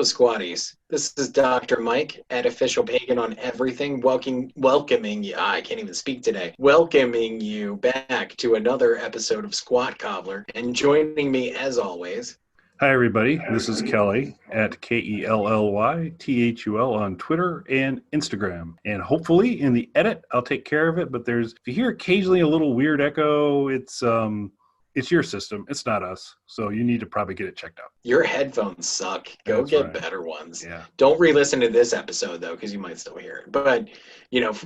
Squatties. This is Dr. Mike at Official Pagan on everything, welcoming you. I can't even speak today. Welcoming you back to another episode of Squat Cobbler. And joining me, as always. Hi, everybody. This is Kelly at KELLYTHUL on Twitter and Instagram. And hopefully in the edit, I'll take care of it. But if you hear occasionally a little weird echo, it's your system. It's not us. So you need to probably get it checked out. Your headphones suck. Go That's get right. better ones. Yeah. Don't re-listen to this episode, though, because you might still hear it. But,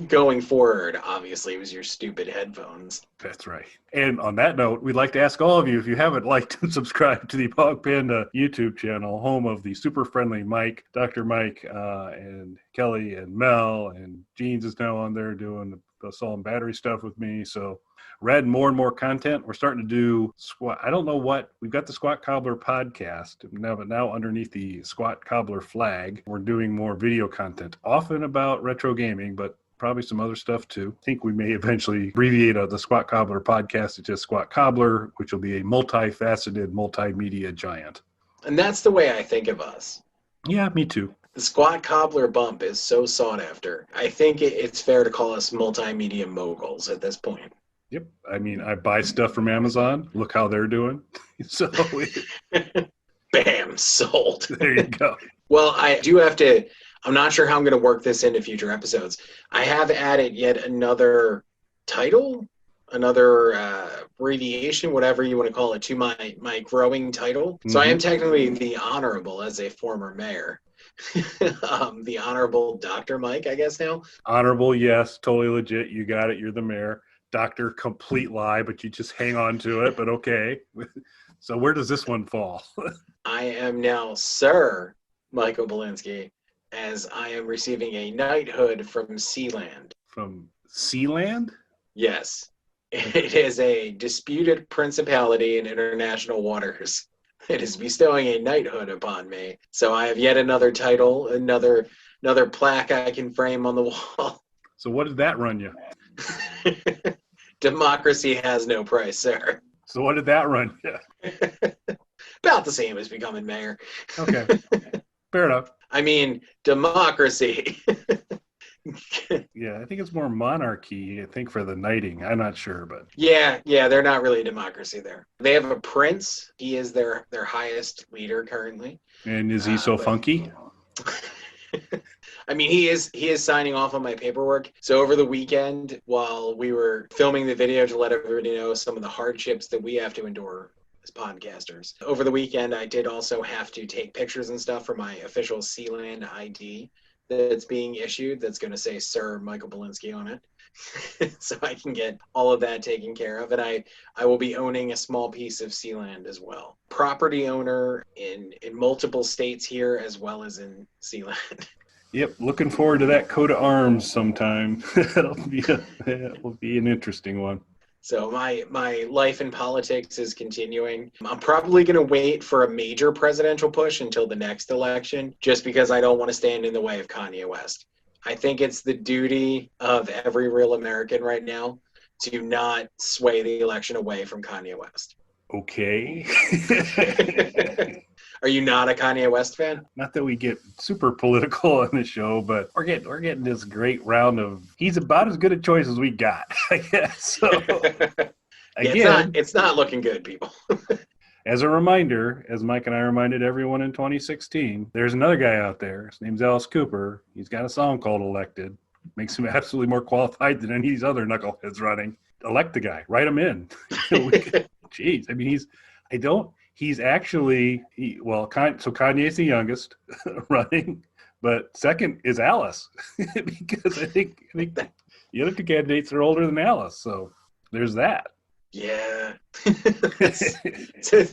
going forward, obviously, it was your stupid headphones. That's right. And on that note, we'd like to ask all of you, if you haven't liked and subscribed to the Pog Panda YouTube channel, home of the super friendly Mike, Dr. Mike, and Kelly and Mel, and Jeans is now on there doing the salt and battery stuff with me. So we're adding more and more content. We're starting to do squat. I don't know what. We've got the Squat Cobbler podcast now, but now underneath the Squat Cobbler flag, we're doing more video content, often about retro gaming, but probably some other stuff too. I think we may eventually abbreviate the Squat Cobbler podcast to just Squat Cobbler, which will be a multifaceted multimedia giant. And that's the way I think of us. Yeah, me too. The Squat Cobbler bump is so sought after. I think it's fair to call us multimedia moguls at this point. Yep. I mean, I buy stuff from Amazon. Look how they're doing. So Bam, sold. There you go. Well, I do have to, I'm not sure how I'm going to work this into future episodes. I have added yet another title, another abbreviation, whatever you want to call it, to my growing title. Mm-hmm. So I am technically the Honorable as a former mayor. The Honorable Dr. Mike, I guess now. Honorable, yes, totally legit. You got it. You're the mayor. Doctor, complete lie, but you just hang on to it. But okay. So where does this one fall? I am now Sir Michael Belinsky, as I am receiving a knighthood from Sealand. From Sealand? Yes. It is a disputed principality in international waters. It is bestowing a knighthood upon me. So I have yet another title, another plaque I can frame on the wall. So what did that run you? Democracy has no price, sir. So what did that run you? About the same as becoming mayor. Okay. Fair enough. I mean, democracy. Yeah, I think it's more monarchy, I think, for the knighting. I'm not sure, but... Yeah, they're not really a democracy there. They have a prince. He is their highest leader currently. And is he so funky? I mean, he is signing off on my paperwork. So over the weekend, while we were filming the video to let everybody know some of the hardships that we have to endure as podcasters, over the weekend, I did also have to take pictures and stuff for my official Sealand ID that's being issued that's going to say Sir Michael Belinsky on it. So I can get all of that taken care of. And I will be owning a small piece of Sealand as well. Property owner in multiple states here as well as in Sealand. Yep, looking forward to that coat of arms sometime. That will be an interesting one. So my life in politics is continuing. I'm probably going to wait for a major presidential push until the next election, just because I don't want to stand in the way of Kanye West. I think it's the duty of every real American right now to not sway the election away from Kanye West. Okay. Are you not a Kanye West fan? Not that we get super political on the show, but we're getting this great round of, he's about as good a choice as we got, I guess. So, again, it's not looking good, people. As a reminder, as Mike and I reminded everyone in 2016, there's another guy out there. His name's Alice Cooper. He's got a song called Elected. Makes him absolutely more qualified than any of these other knuckleheads running. Elect the guy. Write him in. Jeez. I mean, so Kanye's the youngest running, but second is Alice. Because I think the other two candidates are older than Alice. So there's that. Yeah. It's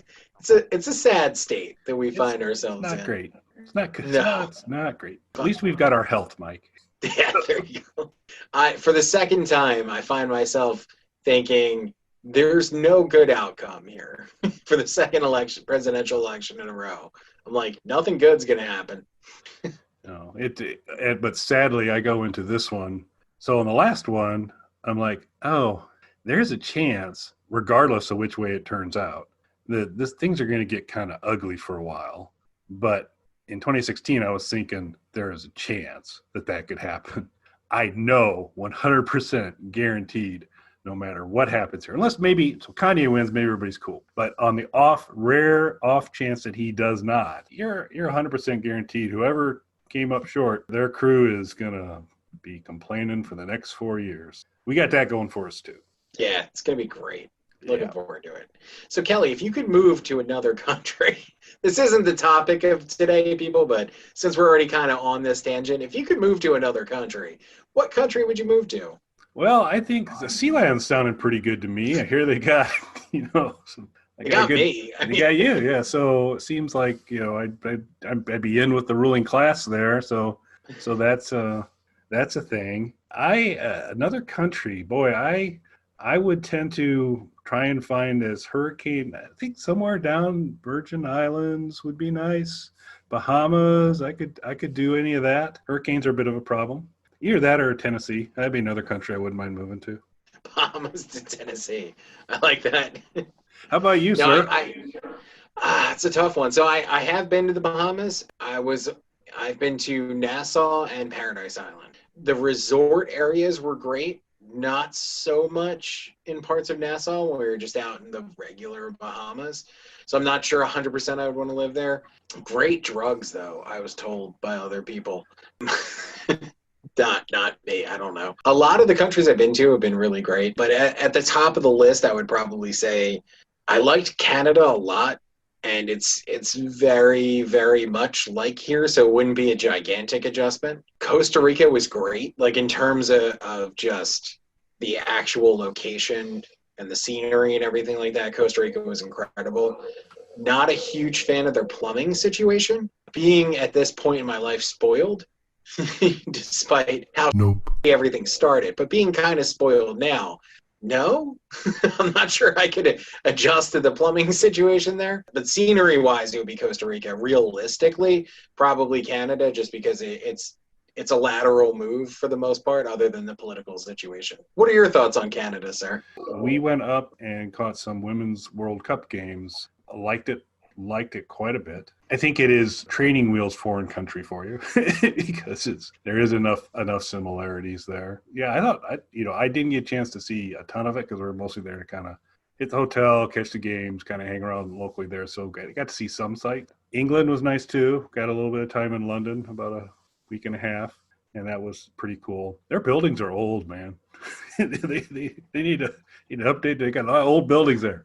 a sad state that we find ourselves in. Not great. It's not good. No. It's not great. At least we've got our health, Mike. Yeah, there you go. For the second time, I find myself thinking there's no good outcome here for the second presidential election in a row. I'm like, nothing good's going to happen. No, but sadly, I go into this one. So in the last one, I'm like, oh, there's a chance, regardless of which way it turns out, that things are going to get kind of ugly for a while. But in 2016, I was thinking there is a chance that could happen. I know 100% guaranteed no matter what happens here, unless maybe so Kanye wins, maybe everybody's cool. But on the rare off chance that he does not, you're 100% guaranteed whoever came up short, their crew is gonna be complaining for the next 4 years. We got that going for us too. Yeah, it's gonna be great. Looking forward to it. So Kelly, if you could move to another country, this isn't the topic of today, people, but since we're already kind of on this tangent, if you could move to another country, what country would you move to? Well, I think the Sealand sounded pretty good to me. I hear they got, They got me. They got you, yeah. So it seems like I'd be in with the ruling class there. So that's a thing. Another country, boy, I would tend to try and find as hurricane. I think somewhere down Virgin Islands would be nice. Bahamas, I could do any of that. Hurricanes are a bit of a problem. Either that or Tennessee. That'd be another country I wouldn't mind moving to. Bahamas to Tennessee. I like that. How about you, sir? It's a tough one. So I have been to the Bahamas. I've been to Nassau and Paradise Island. The resort areas were great. Not so much in parts of Nassau when we were just out in the regular Bahamas. So I'm not sure 100% I would want to live there. Great drugs, though, I was told by other people. Not me. I don't know. A lot of the countries I've been to have been really great, but at the top of the list, I would probably say I liked Canada a lot, and it's very, very much like here, so it wouldn't be a gigantic adjustment. Costa Rica was great, like in terms of just the actual location and the scenery and everything like that. Costa Rica was incredible. Not a huge fan of their plumbing situation. Being at this point in my life spoiled, despite how everything started, but being kind of spoiled now. No, I'm not sure I could adjust to the plumbing situation there. But scenery-wise, it would be Costa Rica. Realistically, probably Canada, just because it's a lateral move for the most part, other than the political situation. What are your thoughts on Canada, sir? We went up and caught some Women's World Cup games. Liked it quite a bit. I think it is training wheels foreign country for you because there is enough similarities there. Yeah, I thought I didn't get a chance to see a ton of it because we were mostly there to kind of hit the hotel, catch the games, kind of hang around locally there. So I got to see some site. England was nice too. Got a little bit of time in London, about a week and a half, and that was pretty cool. Their buildings are old, man. they need to update. They got a lot of old buildings there.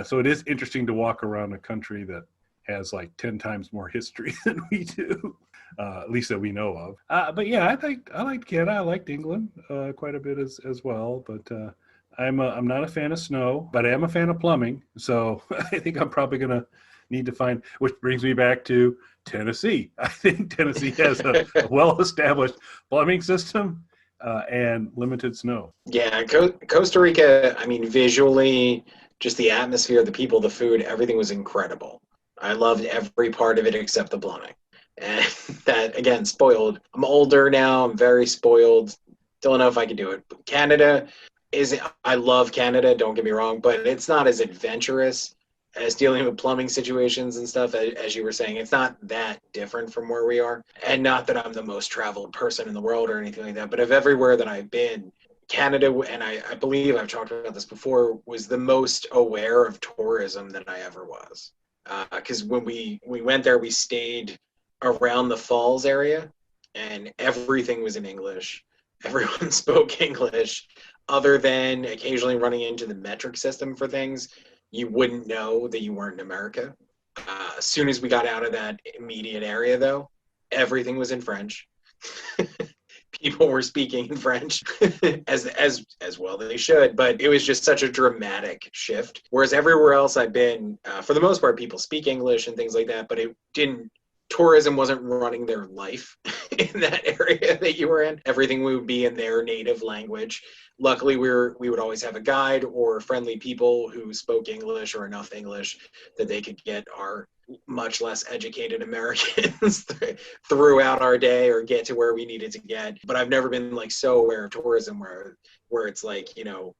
So it is interesting to walk around a country that has like 10 times more history than we do, at least that we know of. But yeah, I liked Canada. I liked England quite a bit as well. But I'm not a fan of snow, but I am a fan of plumbing. So I think I'm probably going to need to find, which brings me back to Tennessee. I think Tennessee has a well-established plumbing system and limited snow. Yeah, Costa Rica, I mean, visually, just the atmosphere, the people, the food, everything was incredible. I loved every part of it except the plumbing. And that, again, spoiled. I'm older now. I'm very spoiled. Don't know if I could do it. Canada I love Canada, don't get me wrong, but it's not as adventurous as dealing with plumbing situations and stuff, as you were saying. It's not that different from where we are. And not that I'm the most traveled person in the world or anything like that, but of everywhere that I've been, Canada, and I believe I've talked about this before, was the most aware of tourism than I ever was. Because when we went there, we stayed around the falls area, and everything was in English. Everyone spoke English, other than occasionally running into the metric system for things. You wouldn't know that you weren't in America. As soon as we got out of that immediate area, though, everything was in French. People were speaking in French as well they should, but it was just such a dramatic shift. Whereas everywhere else I've been, for the most part, people speak English and things like that, but tourism wasn't running their life in that area that you were in. Everything would be in their native language. Luckily, we would always have a guide or friendly people who spoke English or enough English that they could get our much less educated Americans throughout our day or get to where we needed to get. But I've never been like so aware of tourism where it's like,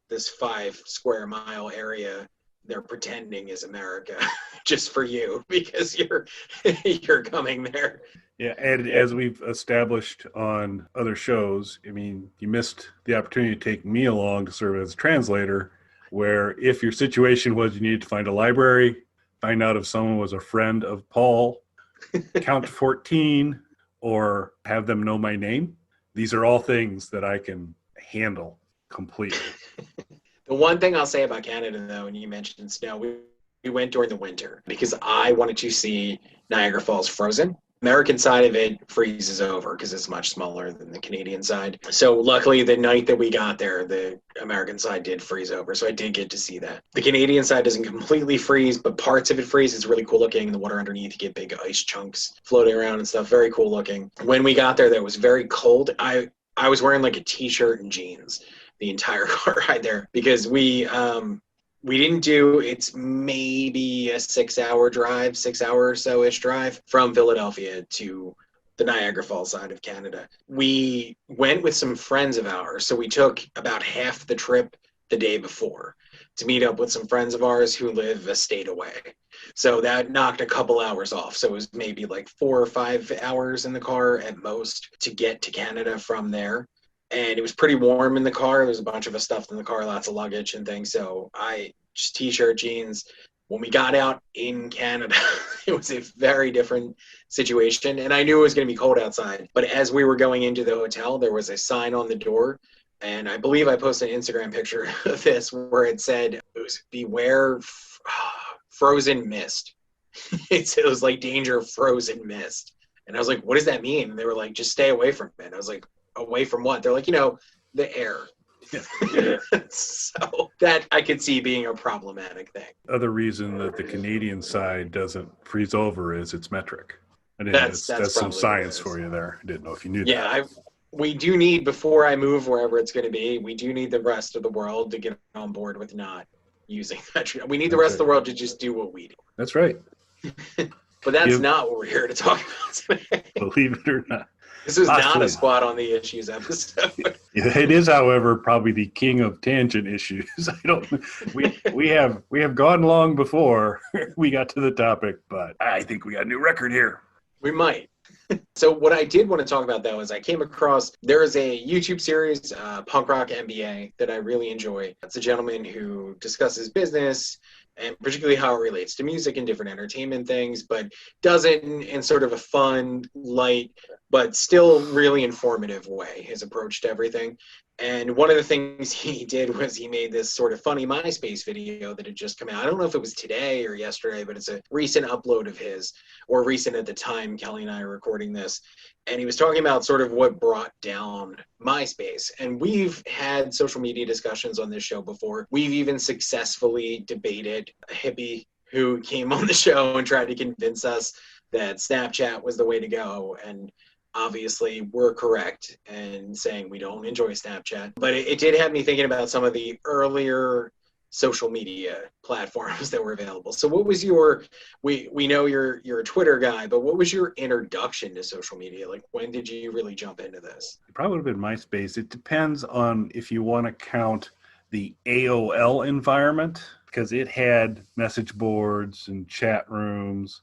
this 5 square mile area they're pretending is America just for you because you're coming there. Yeah, and as we've established on other shows, I mean, you missed the opportunity to take me along to serve as a translator, where if your situation was you needed to find a library, find out if someone was a friend of Paul, count to 14, or have them know my name. These are all things that I can handle completely. The one thing I'll say about Canada, though, and you mentioned snow, we went during the winter because I wanted to see Niagara Falls frozen. American side of it freezes over because it's much smaller than the Canadian side. So luckily, the night that we got there, the American side did freeze over. So I did get to see that. The Canadian side doesn't completely freeze, but parts of it freeze. It's really cool looking. The water underneath, you get big ice chunks floating around and stuff. Very cool looking. When we got there, it was very cold. I was wearing like a t-shirt and jeans the entire car ride there because we didn't do, it's maybe a 6 hour or so-ish drive from Philadelphia to the Niagara Falls side of Canada. We went with some friends of ours, so we took about half the trip the day before to meet up with some friends of ours who live a state away. So that knocked a couple hours off. So it was maybe like 4 or 5 hours in the car at most to get to Canada from there. And it was pretty warm in the car. There was a bunch of us stuffed in the car, lots of luggage and things. So I just t-shirt, jeans. When we got out in Canada, it was a very different situation. And I knew it was going to be cold outside. But as we were going into the hotel, there was a sign on the door. And I believe I posted an Instagram picture of this where it said, it was beware frozen mist. It was like danger frozen mist. And I was like, what does that mean? And they were like, just stay away from it. I was like, away from what? They're like, the air. So that I could see being a problematic thing. Other reason that the Canadian side doesn't freeze over is it's metric. That's some science for you there. I didn't know if you knew that. Yeah, we do need, before I move wherever it's going to be, we do need the rest of the world to get on board with not using metric. We need the rest of the world to just do what we do. That's right. But that's not what we're here to talk about today. Believe it or not. This is not a Squat on the Issues episode. It is, however, probably the king of tangent issues. We have gone long before we got to the topic, but I think we got a new record here. We might. So what I did want to talk about, though, is I came across, there is a YouTube series, Punk Rock MBA, that I really enjoy. It's a gentleman who discusses business and particularly how it relates to music and different entertainment things, but does it in sort of a fun, light, but still really informative way, his approach to everything. And one of the things he did was he made this sort of funny MySpace video that had just come out. I don't know if it was today or yesterday, but it's a recent upload of his, or recent at the time Kelly and I are recording this. And he was talking about sort of what brought down MySpace. And we've had social media discussions on this show before. We've even successfully debated a hippie who came on the show and tried to convince us that Snapchat was the way to go. And obviously we're correct in saying we don't enjoy Snapchat, but it did have me thinking about some of the earlier social media platforms that were available. So what was we know you're a Twitter guy, but what was your introduction to social media? Like, when did you really jump into this? It probably would have been MySpace. It depends on if you want to count the AOL environment, because it had message boards and chat rooms.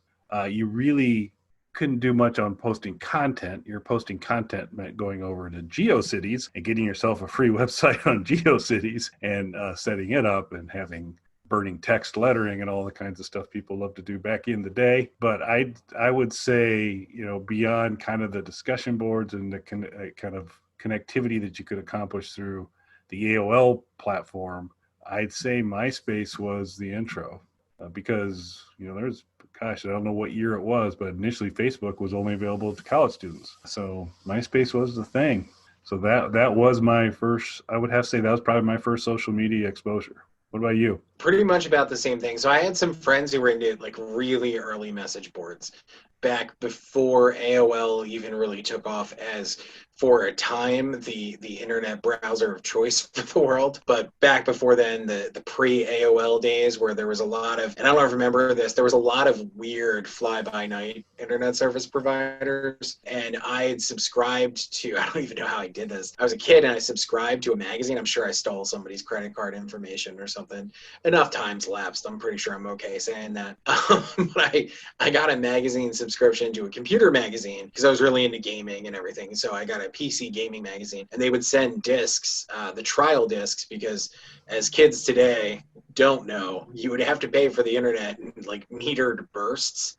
You really couldn't do much on posting content. Your posting content meant going over to GeoCities and getting yourself a free website on GeoCities and setting it up and having burning text lettering and all the kinds of stuff people love to do back in the day. But I would say, beyond kind of the discussion boards and the kind of connectivity that you could accomplish through the AOL platform, I'd say MySpace was the intro because, there's, gosh, I don't know what year it was, but initially Facebook was only available to college students. So MySpace was the thing. So that was my first, I would have to say that was probably my first social media exposure. What about you? Pretty much about the same thing. So I had some friends who were into like really early message boards back before AOL even really took off as for a time the internet browser of choice for the world. But back before then, the pre-AOL days, where there was a lot of, and I don't know if you remember this, there was a lot of weird fly-by-night internet service providers, and I had subscribed to, I don't even know how I did this. I was a kid and I subscribed to a magazine. I'm sure I stole somebody's credit card information or something. Enough time's lapsed. I'm pretty sure I'm okay saying that. But I got a magazine subscription to a computer magazine because I was really into gaming and everything. So I got a PC gaming magazine, and they would send discs, the trial discs, because as kids today don't know, you would have to pay for the internet in like metered bursts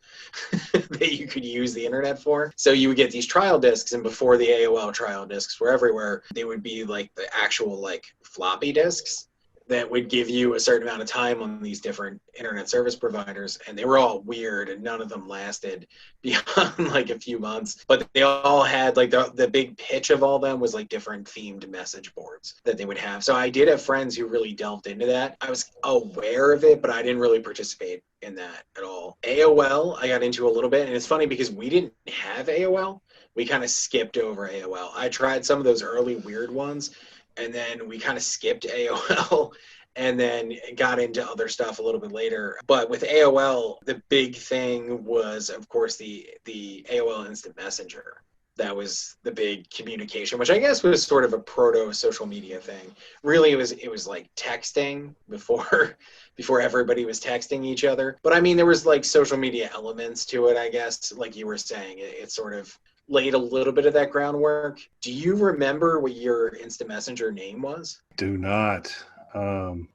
that you could use the internet for. So you would get these trial discs, and before the AOL trial discs were everywhere, they would be like the actual like floppy disks that would give you a certain amount of time on these different internet service providers. And they were all weird, and none of them lasted beyond like a few months. But they all had like the big pitch of all of them was like different themed message boards that they would have. So I did have friends who really delved into that. I was aware of it, but I didn't really participate in that at all. AOL, I got into a little bit, and it's funny because we didn't have AOL. We kind of skipped over AOL. I tried some of those early weird ones, and then we kind of skipped AOL and then got into other stuff a little bit later. But with AOL, the big thing was, of course, the AOL Instant Messenger. That was the big communication, which I guess was sort of a proto social media thing. Really, it was like texting before everybody was texting each other. But I mean, there was like social media elements to it, I guess. Like you were saying, it sort of laid a little bit of that groundwork. Do you remember what your Instant Messenger name was? Do not.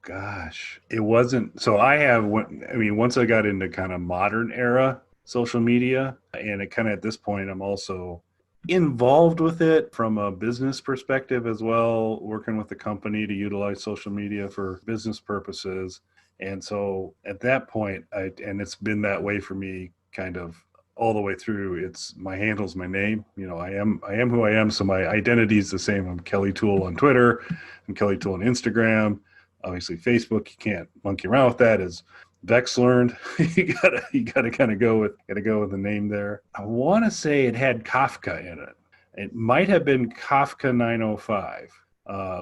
Gosh, it wasn't. So once I got into kind of modern era social media, and it kind of at this point, I'm also involved with it from a business perspective as well, working with the company to utilize social media for business purposes. And so at that point, and it's been that way for me kind of all the way through. It's my handle's my name. I am who I am. So my identity is the same. I'm Kelly Toole on Twitter. I'm Kelly Toole on Instagram. Obviously Facebook, you can't monkey around with that. As Vex learned, you gotta kind of go with the name there. I want to say it had Kafka in it. It might have been Kafka 905,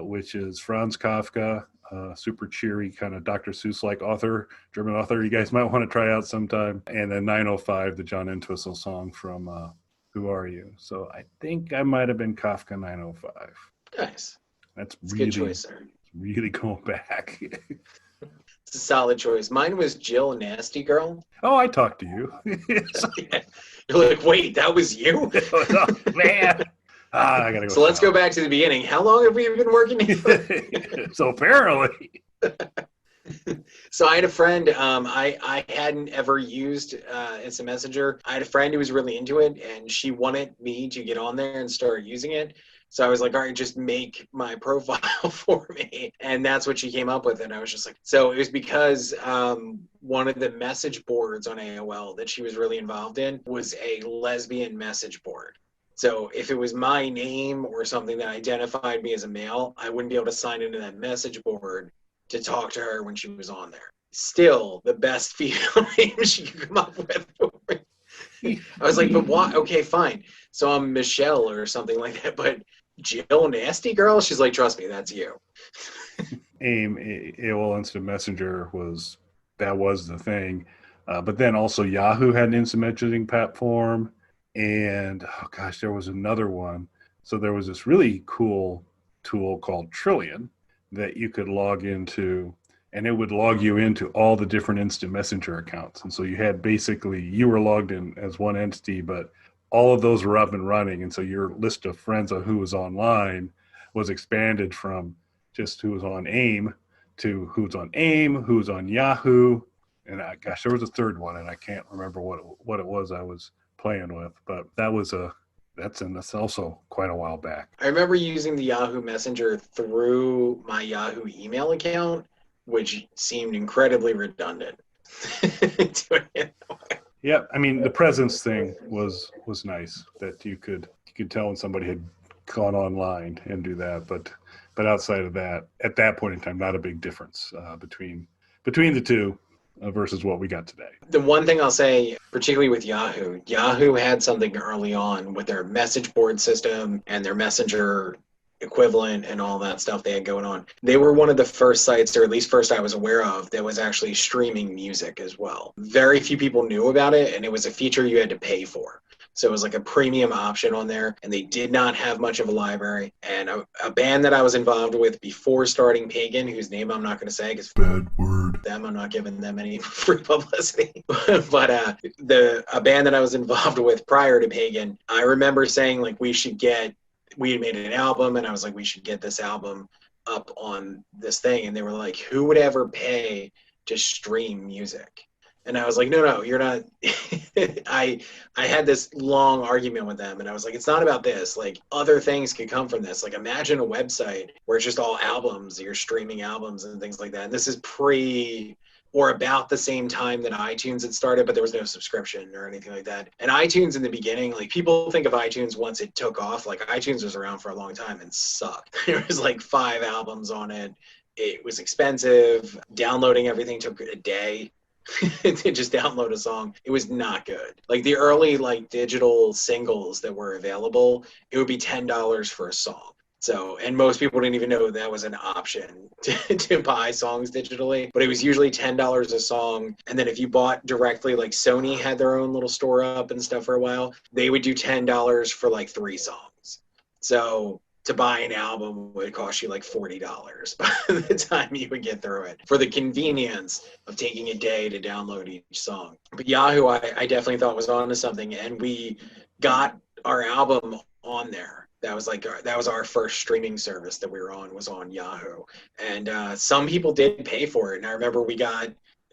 which is Franz Kafka, super cheery kind of Dr. Seuss-like author, German author. You guys might want to try out sometime. And then 905, the John Entwistle song from Who Are You? So I think I might have been Kafka 905. Nice. That's a good choice, sir. Really going back. It's a solid choice. Mine was Jill Nasty Girl. Oh, I talked to you. Yeah. You're like, wait, that was you? Oh, man. I gotta go. So let's go back to the beginning. How long have we been working together? So apparently. So I had a friend, I hadn't ever used Instant Messenger. I had a friend who was really into it, and she wanted me to get on there and start using it. So I was like, all right, just make my profile for me. And that's what she came up with. And I was just like, so it was because one of the message boards on AOL that she was really involved in was a lesbian message board. So if it was my name or something that identified me as a male, I wouldn't be able to sign into that message board to talk to her when she was on there. Still the best female name she could come up with. I was like, but why? Okay, fine. So I'm Michelle or something like that, but Jill Nasty Girl? She's like, trust me, that's you. AOL Instant Messenger was the thing. But then also Yahoo had an instant messaging platform. And, oh gosh, there was another one. So there was this really cool tool called Trillion that you could log into, and it would log you into all the different instant messenger accounts. And so you were logged in as one entity, but all of those were up and running. And so your list of friends of who was online was expanded from just who was on AIM to who's on AIM, who's on Yahoo. And there was a third one, and I can't remember what it was I was playing with, but that's also quite a while back. I remember using the Yahoo Messenger through my Yahoo email account, which seemed incredibly redundant. Doing it that way. Yeah, I mean the presence thing was nice that you could tell when somebody had gone online and do that, but outside of that, at that point in time, not a big difference between the two. versus what we got today. The one thing I'll say, particularly with Yahoo had something early on with their message board system and their messenger equivalent and all that stuff they had going on. They were one of the first sites, or at least first I was aware of, that was actually streaming music as well. Very few people knew about it, and it was a feature you had to pay for. So it was like a premium option on there, and they did not have much of a library. And a band that I was involved with before starting Pagan, whose name I'm not going to say because bad word. Them, I'm not giving them any free publicity. But a band that I was involved with prior to Pagan, I remember saying like we had made an album, and I was like, we should get this album up on this thing. And they were like, who would ever pay to stream music? And I was like, no, you're not. I had this long argument with them, and I was like, it's not about this. Like, other things could come from this. Like, imagine a website where it's just all albums, you're streaming albums and things like that. And this is or about the same time that iTunes had started, but there was no subscription or anything like that. And iTunes in the beginning, like, people think of iTunes once it took off. Like, iTunes was around for a long time and sucked. There was like 5 albums on it. It was expensive. Downloading everything took a day. To just download a song. It was not good. Like the early like digital singles that were available, it would be $10 for a song. So, and most people didn't even know that was an option to buy songs digitally, but it was usually $10 a song. And then if you bought directly, like Sony had their own little store up and stuff for a while, they would do $10 for like 3 songs. So to buy an album would cost you like $40 by the time you would get through it, for the convenience of taking a day to download each song. But Yahoo, I definitely thought was onto something, and we got our album on there. That was our first streaming service that we were on, was on Yahoo. And some people did pay for it. And I remember we got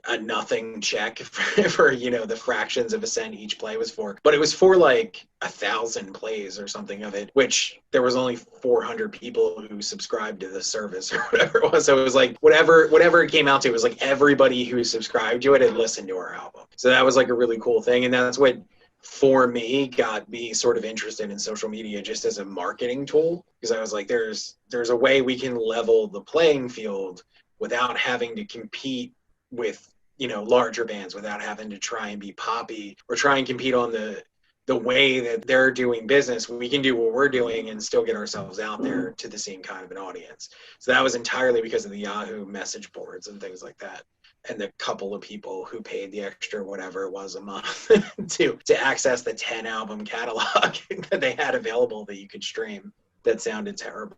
a nothing check for the fractions of a cent each play was for, but it was for like 1,000 plays or something of it, which there was only 400 people who subscribed to the service or whatever it was. So it was like whatever it came out to, it was like everybody who subscribed to it had listened to our album. So that was like a really cool thing, and that's what for me got me sort of interested in social media just as a marketing tool, because I was like, there's a way we can level the playing field without having to compete with larger bands, without having to try and be poppy or try and compete on the way that they're doing business. We can do what we're doing and still get ourselves out there to the same kind of an audience. So that was entirely because of the Yahoo message boards and things like that, and the couple of people who paid the extra whatever it was a month to access the 10 album catalog that they had available that you could stream. That sounded terrible.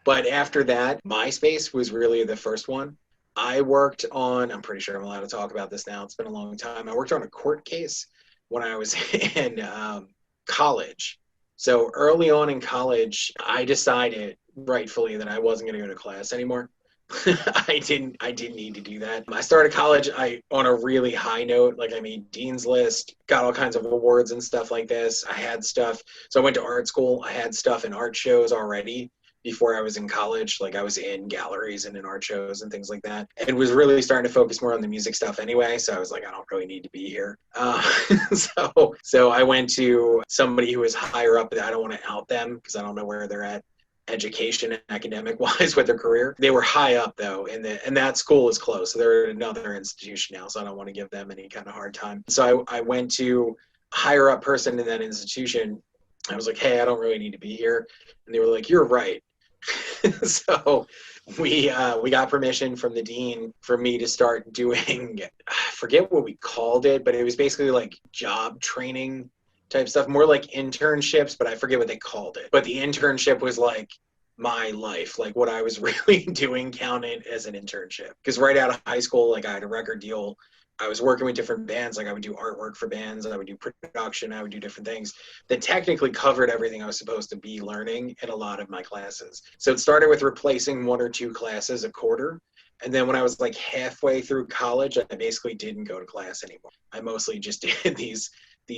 But after that, MySpace was really the first one. I worked on, I'm pretty sure I'm allowed to talk about this now, it's been a long time. I worked on a court case when I was in college. So early on in college, I decided rightfully that I wasn't going to go to class anymore. I didn't need to do that. I started college on a really high note. Like, I made Dean's List, got all kinds of awards and stuff like this. I had stuff. So I went to art school. I had stuff in art shows already before I was in college. Like, I was in galleries and in art shows and things like that, and was really starting to focus more on the music stuff anyway. So I was like, I don't really need to be here. So I went to somebody who was higher up. I don't want to out them because I don't know where they're at education and academic wise with their career. They were high up though, and that school is closed. So they're another institution now. So I don't want to give them any kind of hard time. So I went to a higher up person in that institution. I was like, hey, I don't really need to be here. And they were like, you're right. So we got permission from the dean for me to start doing, I forget what we called it, but it was basically like job training type stuff, more like internships, but I forget what they called it. But the internship was like my life, like what I was really doing counted as an internship. Because right out of high school, like I had a record deal. I was working with different bands. Like I would do artwork for bands. I would do production. I would do different things that technically covered everything I was supposed to be learning in a lot of my classes. So it started with replacing 1 or 2 classes a quarter. And then when I was like halfway through college, I basically didn't go to class anymore. I mostly just did these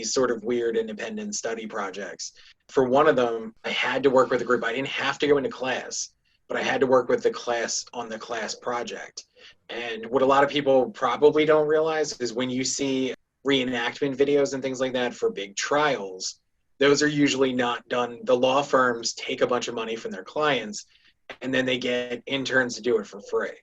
sort of weird independent study projects. For one of them, I had to work with a group. I didn't have to go into class, but I had to work with the class on the class project. And what a lot of people probably don't realize is when you see reenactment videos and things like that for big trials, those are usually not done. The law firms take a bunch of money from their clients, and then they get interns to do it for free.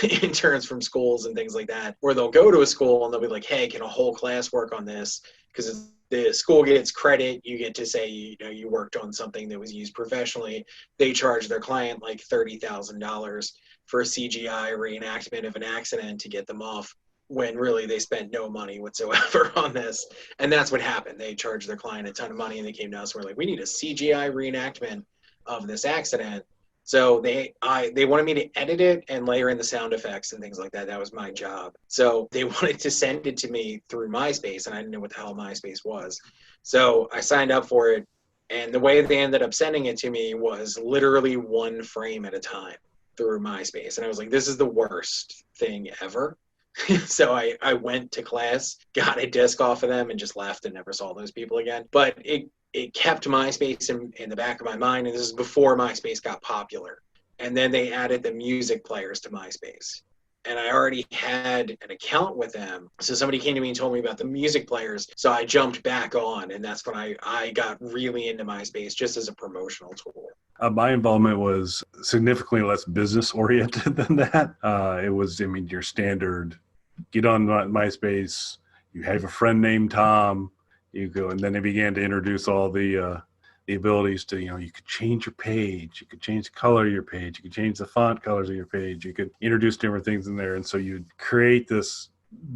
interns from schools and things like that, or they'll go to a school and they'll be like, hey, can a whole class work on this? Because the school gets credit. You get to say, you worked on something that was used professionally. They charge their client like $30,000 for a CGI reenactment of an accident to get them off, when really they spent no money whatsoever on this. And that's what happened. They charged their client a ton of money and they came to us and were like, we need a CGI reenactment of this accident. So they wanted me to edit it and layer in the sound effects and things like that. That was my job. So they wanted to send it to me through MySpace, and I didn't know what the hell MySpace was. So I signed up for it, and the way they ended up sending it to me was literally one frame at a time through MySpace. And I was like, this is the worst thing ever. So I went to class, got a disc off of them, and just left and never saw those people again. But it kept MySpace in the back of my mind, and this is before MySpace got popular. And then they added the music players to MySpace. And I already had an account with them. So somebody came to me and told me about the music players. So I jumped back on, and that's when I got really into MySpace just as a promotional tool. My involvement was significantly less business oriented than that. It was, your standard get on MySpace, you have a friend named Tom, you go, and then they began to introduce all the abilities to, you could change your page, you could change the color of your page, you could change the font colors of your page, you could introduce different things in there. And so you'd create this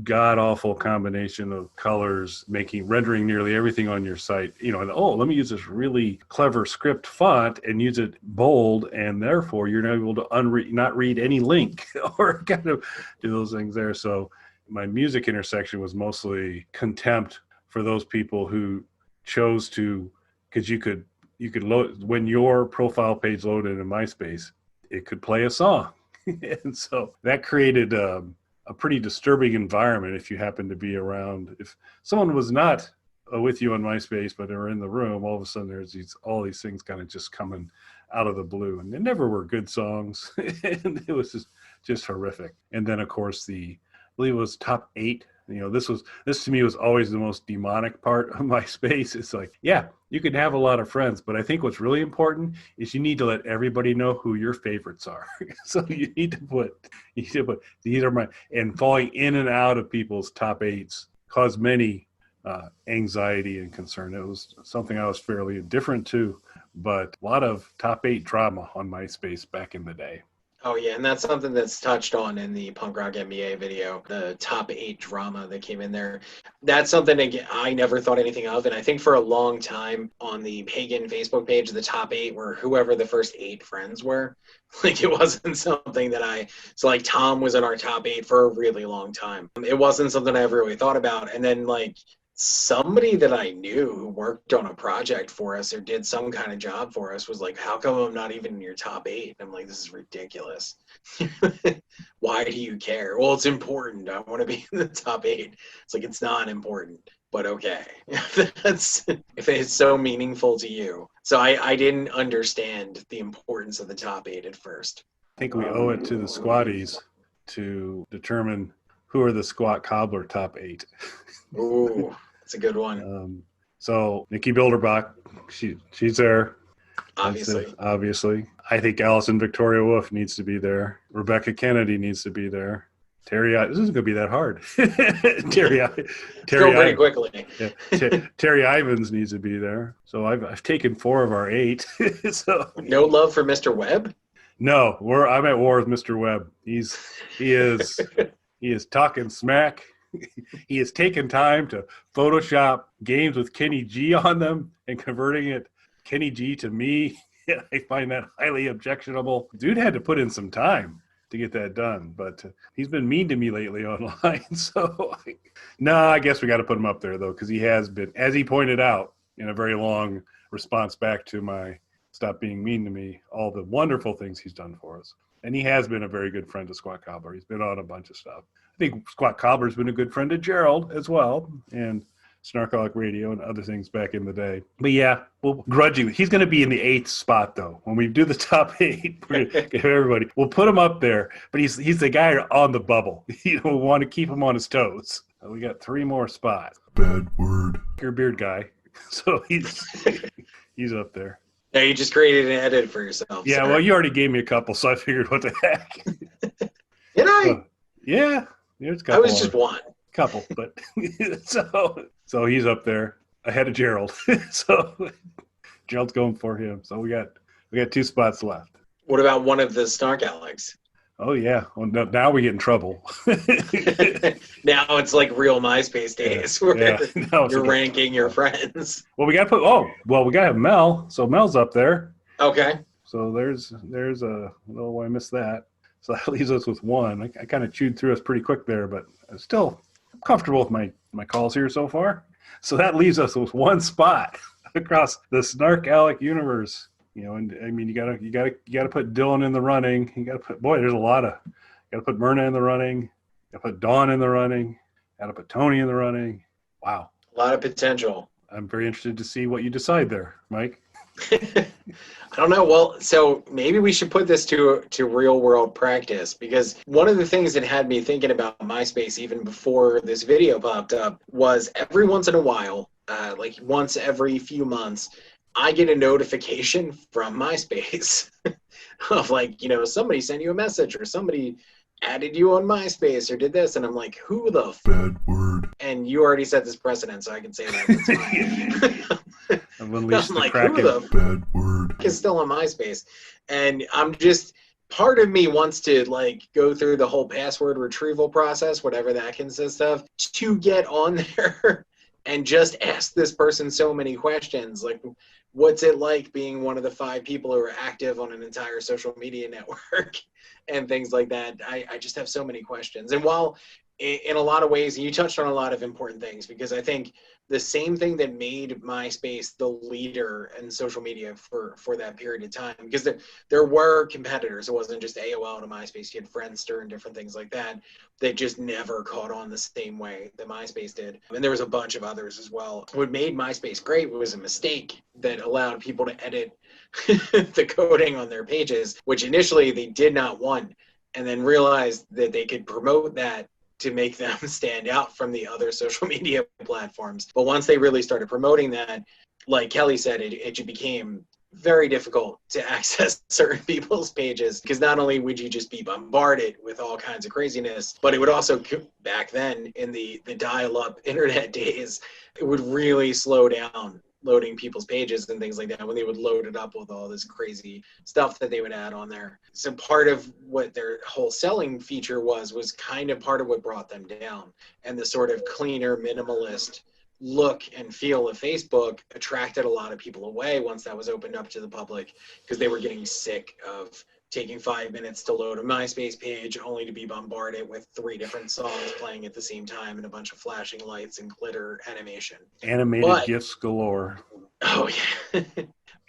god-awful combination of colors, rendering nearly everything on your site, and let me use this really clever script font and use it bold, and therefore you're not able to not read any link or kind of do those things there. So my music intersection was mostly contempt for those people who chose to, because you could load, when your profile page loaded in MySpace, it could play a song. And so that created a pretty disturbing environment if you happen to be around. If someone was not with you on MySpace, but they were in the room, all of a sudden there's all these things kind of just coming out of the blue, and they never were good songs. And it was just horrific. And then of course I believe it was top 8. This to me was always the most demonic part of MySpace. It's like, yeah, you can have a lot of friends, but I think what's really important is you need to let everybody know who your favorites are. So you need to put these are my, and falling in and out of people's top 8s caused many anxiety and concern. It was something I was fairly indifferent to, but a lot of top 8 drama on MySpace back in the day. Oh, yeah, and that's something that's touched on in the Punk Rock MBA video, the top 8 drama that came in there. That's something, again, I never thought anything of, and I think for a long time on the pagan Facebook page, the top 8 were whoever the first 8 friends were. Like, it wasn't something that so like Tom was in our top 8 for a really long time. It wasn't something I ever really thought about, and then like somebody that I knew who worked on a project for us or did some kind of job for us was like, how come I'm not even in your top 8? And I'm like, this is ridiculous. Why do you care? Well, it's important. I want to be in the top 8. It's like, it's not important, but okay. If it's so meaningful to you. So I didn't understand the importance of the top 8 at first. I think we owe it to the squatties to determine who are the Squat Cobbler top 8. Ooh. That's a good one. So Nikki Bilderback, she's there. Obviously. I think Allison Victoria Wolfe needs to be there. Rebecca Kennedy needs to be there. This isn't going to be that hard. Terry go pretty quickly. Yeah. Terry Ivins needs to be there. So I've taken 4 of our 8. So no love for Mr. Webb? No, I'm at war with Mr. Webb. He is talking smack. He has taken time to Photoshop games with Kenny G on them and converting it Kenny G to me. I find that highly objectionable. Dude had to put in some time to get that done, but he's been mean to me lately online. So, I guess we got to put him up there, though, because he has been, as he pointed out in a very long response back to my stop being mean to me, all the wonderful things he's done for us. And he has been a very good friend to Squat Cobbler. He's been on a bunch of stuff. I think Squat Cobbler's been a good friend to Gerald as well, and Snarkaholic Radio and other things back in the day. But yeah, we'll grudgingly. He's going to be in the 8th spot, though. When we do the top 8, we're going to get everybody. We'll put him up there, but he's the guy on the bubble. We want to keep him on his toes. We got 3 more spots. Bad word. Your beard guy. So he's up there. Yeah, you just created an edit for yourself. Yeah, sir. Well, you already gave me a couple, so I figured, what the heck? Did I? Yeah, there's a I was just one. couple, but so he's up there ahead of Gerald. So Gerald's going for him. So we got 2 spots left. What about one of the Snark Alex? Oh yeah. Well, now we get in trouble. Now it's like real MySpace days where you're ranking your friends. Well, we got to have Mel. So Mel's up there. Okay. So there's I missed that. So that leaves us with 1. I kind of chewed through us pretty quick there, but I'm still comfortable with my calls here so far. So that leaves us with 1 spot across the Snark Alec universe. And I mean, you gotta put Dylan in the running. You gotta put there's a lot of. You gotta put Myrna in the running. You gotta put Dawn in the running. Gotta put Tony in the running. Wow, a lot of potential. I'm very interested to see what you decide there, Mike. I don't know. Well, so maybe we should put this to real world practice, because one of the things that had me thinking about MySpace even before this video popped up was every once in a while, like once every few months, I get a notification from MySpace of like, somebody sent you a message or somebody added you on MySpace or did this. And I'm like, who the bad word? And you already set this precedent, so I can say that. That's fine. I'm like, who the bad word is still on MySpace? And I'm just, part of me wants to like go through the whole password retrieval process, whatever that consists of, to get on there and just ask this person so many questions. Like, what's it like being one of the 5 people who are active on an entire social media network and things like that? I just have so many questions. And while in a lot of ways, and you touched on a lot of important things, because I think the same thing that made MySpace the leader in social media for that period of time, because there were competitors. It wasn't just AOL to MySpace. You had Friendster and different things like that just never caught on the same way that MySpace did. And there was a bunch of others as well. What made MySpace great was a mistake that allowed people to edit the coding on their pages, which initially they did not want, and then realized that they could promote that to make them stand out from the other social media platforms. But once they really started promoting that, like Kelly said, it became very difficult to access certain people's pages, because not only would you just be bombarded with all kinds of craziness, but it would also, back then in the dial-up internet days, it would really slow down loading people's pages and things like that when they would load it up with all this crazy stuff that they would add on there. So part of what their whole selling feature was kind of part of what brought them down. And the sort of cleaner, minimalist look and feel of Facebook attracted a lot of people away once that was opened up to the public, because they were getting sick of taking 5 minutes to load a MySpace page only to be bombarded with 3 different songs playing at the same time and a bunch of flashing lights and glitter animation. Animated GIFs galore. Oh, yeah.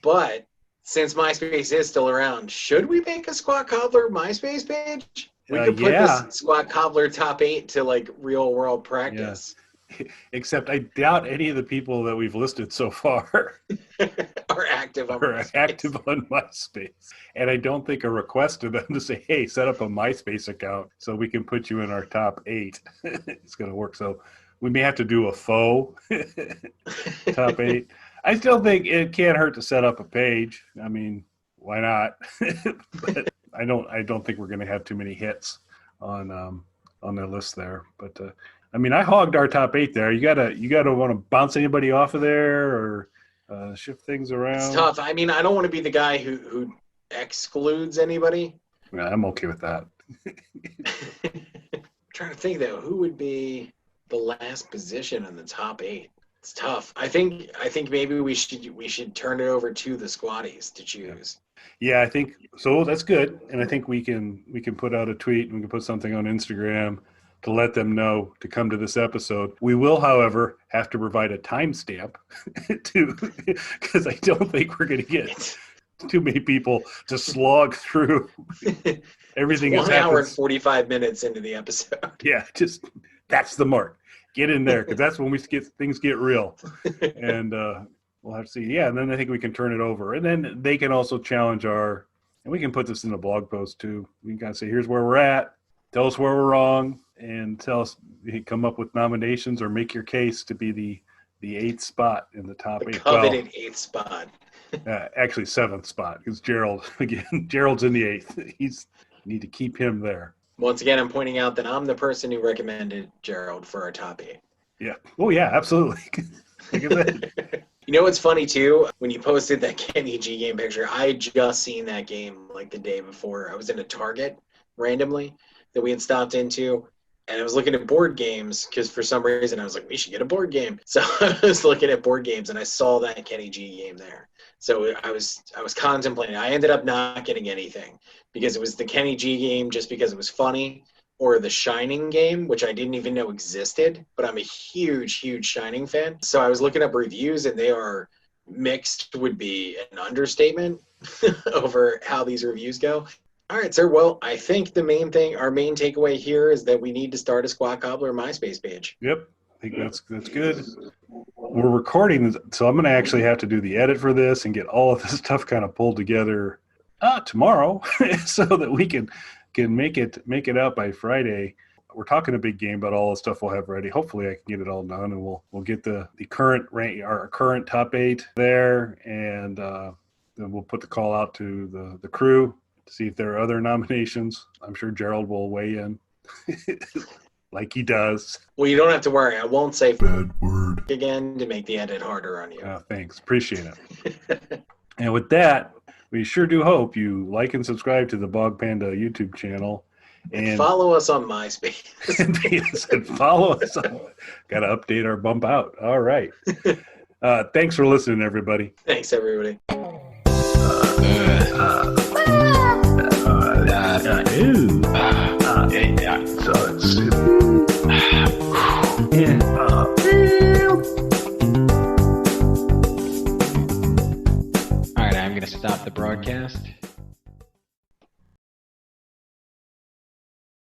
But since MySpace is still around, should we make a Squat Cobbler MySpace page? We could put this Squat Cobbler top 8 to like real world practice. Yeah. Except I doubt any of the people that we've listed so far are active on MySpace. And I don't think a request to them to say, hey, set up a MySpace account so we can put you in our top 8 is going to work. So we may have to do a faux top 8. I still think it can't hurt to set up a page. I mean, why not? But I don't think we're going to have too many hits on the list there. But I mean, I hogged our top 8 there. You gotta want to bounce anybody off of there or shift things around. It's tough. I mean, I don't want to be the guy who excludes anybody. Yeah, I'm okay with that. I'm trying to think though, who would be the last position in the top 8? It's tough. I think maybe we should turn it over to the squatties to choose. Yeah, I think so. That's good, and I think we can put out a tweet and we can put something on Instagram to let them know to come to this episode. We will, however, have to provide a timestamp because I don't think we're going to get too many people to slog through everything. 1 hour and 45 minutes into the episode. Yeah, just that's the mark. Get in there because that's when things get real. And we'll have to see. Yeah, and then I think we can turn it over. And then they can also challenge and we can put this in a blog post too. We can kind of say, here's where we're at. Tell us where we're wrong and tell us, come up with nominations or make your case to be the 8th spot in the top 8. Coveted 8th spot. Actually 7th spot because Gerald's in the 8th. You need to keep him there. Once again, I'm pointing out that I'm the person who recommended Gerald for our top 8. Yeah. Oh, yeah, absolutely. Look at that. You know what's funny, too? When you posted that Kenny G game picture, I had just seen that game like the day before. I was in a Target randomly that we had stopped into, and I was looking at board games because for some reason I was like, we should get a board game. So I was looking at board games, and I saw that Kenny G game there. So I was contemplating. I ended up not getting anything because it was the Kenny G game just because it was funny, or the Shining game, which I didn't even know existed, but I'm a huge, huge Shining fan. So I was looking up reviews, and they are mixed would be an understatement over how these reviews go. All right, sir. Well, I think our main takeaway here is that we need to start a Squat Cobbler MySpace page. Yep. I think that's good. We're recording, so I'm going to actually have to do the edit for this and get all of this stuff kind of pulled together tomorrow so that we can make it out by Friday. We're talking a big game, but all the stuff we'll have ready. Hopefully I can get it all done, and we'll get the current rank, our current top 8 there, and then we'll put the call out to the crew to see if there are other nominations. I'm sure Gerald will weigh in like he does. Well, you don't have to worry. I won't say bad word again to make the edit harder on you. Thanks. Appreciate it. And with that, we sure do hope you like and subscribe to the Bog Panda YouTube channel. And follow us on MySpace. and follow us on. Got to update our bump out. All right. Thanks for listening, everybody. Thanks, everybody. All right, I'm going to stop the broadcast.